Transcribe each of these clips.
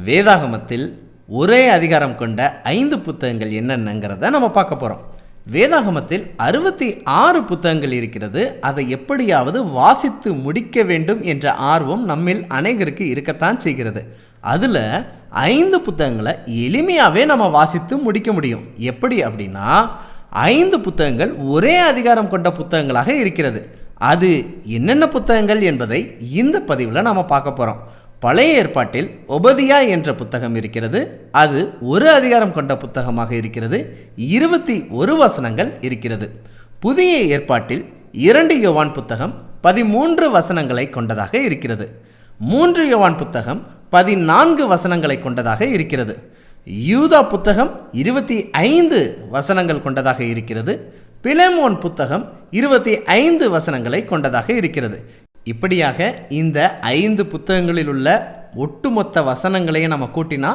வேதாகமத்தில் ஒரே அதிகாரம் கொண்ட 5 புத்தகங்கள் என்னென்னங்கிறத நம்ம பார்க்க போகிறோம். வேதாகமத்தில் 66 புத்தகங்கள் இருக்கிறது. அதை எப்படியாவது வாசித்து முடிக்க வேண்டும் என்ற ஆர்வம் நம்மில் அனைவருக்கு இருக்கத்தான் செய்கிறது. அதில் 5 புத்தகங்களை எளிமையாகவே நம்ம வாசித்து முடிக்க முடியும். எப்படி அப்படின்னா 5 புத்தகங்கள் ஒரே அதிகாரம் கொண்ட புத்தகங்களாக இருக்கிறது. அது என்னென்ன புத்தகங்கள் என்பதை இந்த பதிவில் நாம் பார்க்க போகிறோம். பழைய ஏற்பாட்டில் ஒபதியா என்ற புத்தகம் இருக்கிறது. அது ஒரு அதிகாரம் கொண்ட புத்தகமாக இருக்கிறது. 21 வசனங்கள் இருக்கிறது. புதிய ஏற்பாட்டில் 2 யோவான் புத்தகம் 13 வசனங்களை கொண்டதாக இருக்கிறது. 3 யோவான் புத்தகம் 14 வசனங்களை கொண்டதாக இருக்கிறது. யூதா புத்தகம் 25 வசனங்கள் கொண்டதாக இருக்கிறது. பிலமோன் புத்தகம் 25 வசனங்களை கொண்டதாக இருக்கிறது. இப்படியாக இந்த 5 புத்தகங்களில் உள்ள ஒட்டுமொத்த வசனங்களையும் நம்ம கூட்டினா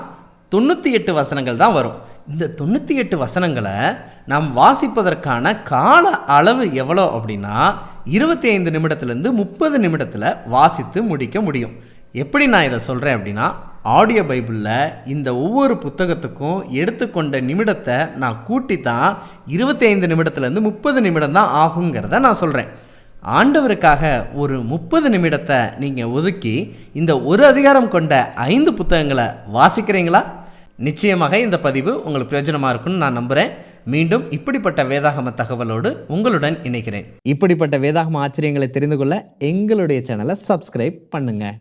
98 வசனங்கள் தான் வரும். இந்த 98 வசனங்களை நாம் வாசிப்பதற்கான கால அளவு எவ்வளோ அப்படின்னா 25 நிமிடத்துலேருந்து 30 நிமிடத்தில் வாசித்து முடிக்க முடியும். எப்படி நான் இதை சொல்கிறேன் அப்படின்னா, ஆடியோ பைபிளில் இந்த ஒவ்வொரு புத்தகத்துக்கும் எடுத்துக்கொண்ட நிமிடத்தை நான் கூட்டி தான் 25 நிமிடத்துலேருந்து 30 நிமிடம் தான் ஆகுங்கிறத நான் சொல்கிறேன். ஆண்டவருக்காக ஒரு 30 நிமிடத்தை நீங்கள் ஒதுக்கி இந்த ஒரு அதிகாரம் கொண்ட 5 புத்தகங்களை வாசிக்கிறீங்களா? நிச்சயமாக இந்த பதிவு உங்களுக்கு பிரயோஜனமாக இருக்குன்னு நான் நம்புகிறேன். மீண்டும் இப்படிப்பட்ட வேதாகம தகவலோடு உங்களுடன் இணைக்கிறேன். இப்படிப்பட்ட வேதாகம ஆச்சரியங்களை தெரிந்து கொள்ள எங்களுடைய சேனலை சப்ஸ்கிரைப் பண்ணுங்கள்.